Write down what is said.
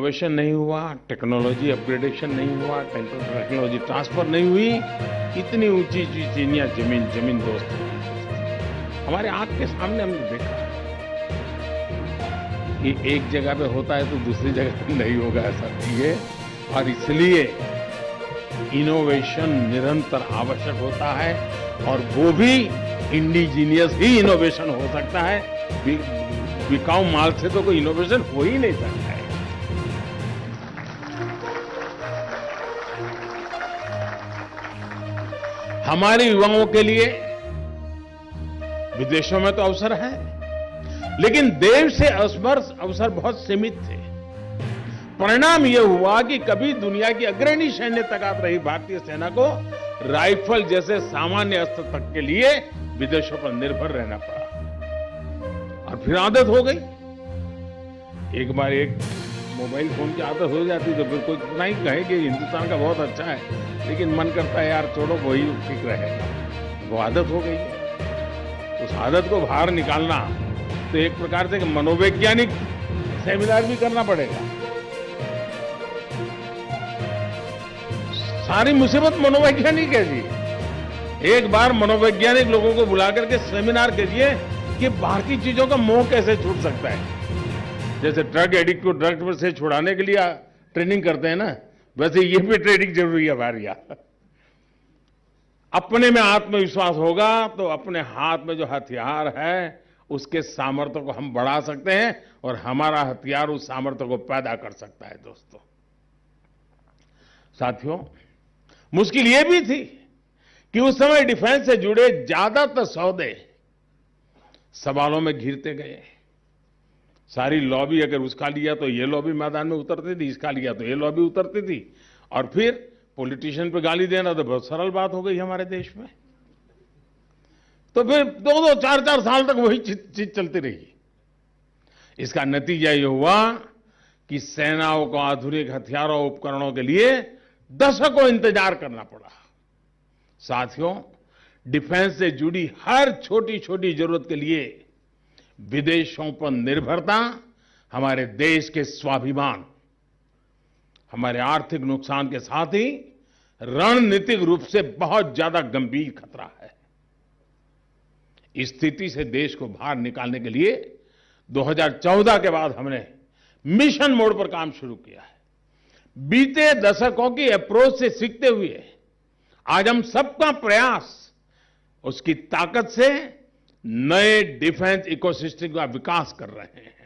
Innovation नहीं हुआ, technology upgradation नहीं हुआ, टेक्नोलॉजी ट्रांसफर नहीं हुई, इतनी ऊंची ऊंची चिड़ियां जमीन जमीन दोस्त हमारे आंख के सामने हमने देखा कि एक जगह पे होता है तो दूसरी जगह पे नहीं होगा, ऐसा नहीं है। और इसलिए इनोवेशन निरंतर आवश्यक होता है और वो भी इंडिजीनियस ही इनोवेशन हो सकता है। बिकाऊ माल से तो कोई इनोवेशन हो ही नहीं सकता है। हमारे युवाओं के लिए विदेशों में तो अवसर है, लेकिन देश से अवसर बहुत सीमित थे। परिणाम यह हुआ कि कभी दुनिया की अग्रणी सैन्य ताकत रही भारतीय सेना को राइफल जैसे सामान्य अस्त्र तक के लिए विदेशों पर निर्भर रहना पड़ा और फिर आदत हो गई। एक बार एक मोबाइल फोन की आदत हो जाती तो फिर कोई कितना ही कहे कि हिंदुस्तान का बहुत अच्छा है, लेकिन मन करता है यार छोड़ो वही ठीक रहेगा। वो आदत हो गई है। उस आदत को बाहर निकालना तो एक प्रकार से मनोवैज्ञानिक सेमिनार भी करना पड़ेगा। सारी मुसीबत मनोवैज्ञानिक है जी। एक बार मनोवैज्ञानिक लोगों को बुला करके सेमिनार कीजिए कि बाहर की चीजों का मोह कैसे छूट सकता है। जैसे ड्रग एडिक्ट को ड्रग से छुड़ाने के लिए ट्रेनिंग करते हैं ना, वैसे ये भी ट्रेनिंग जरूरी है हमारे यहाँ। अपने में आत्मविश्वास होगा तो अपने हाथ में जो हथियार है उसके सामर्थ्य को हम बढ़ा सकते हैं और हमारा हथियार उस सामर्थ्य को पैदा कर सकता है। दोस्तों साथियों, मुश्किल ये भी थी कि उस समय डिफेंस से जुड़े ज्यादातर सौदे सवालों में घिरते गए। सारी लॉबी अगर उसका लिया तो ये लॉबी मैदान में उतरती थी, इसका लिया तो ये लॉबी उतरती थी, और फिर पॉलिटिशियन पे गाली देना तो बहुत सरल बात हो गई हमारे देश में। तो फिर 2-2, 4-4 साल तक वही चीज चलती रही। इसका नतीजा ये हुआ कि सेनाओं को आधुनिक हथियारों उपकरणों के लिए दशकों इंतजार करना पड़ा। साथियों, डिफेंस से जुड़ी हर छोटी छोटी जरूरत के लिए विदेशों पर निर्भरता हमारे देश के स्वाभिमान, हमारे आर्थिक नुकसान के साथ ही रणनीतिक रूप से बहुत ज्यादा गंभीर खतरा है। इस स्थिति से देश को बाहर निकालने के लिए 2014 के बाद हमने मिशन मोड पर काम शुरू किया है। बीते दशकों की अप्रोच से सीखते हुए आज हम सबका प्रयास उसकी ताकत से नए डिफेंस इकोसिस्टम का विकास कर रहे हैं।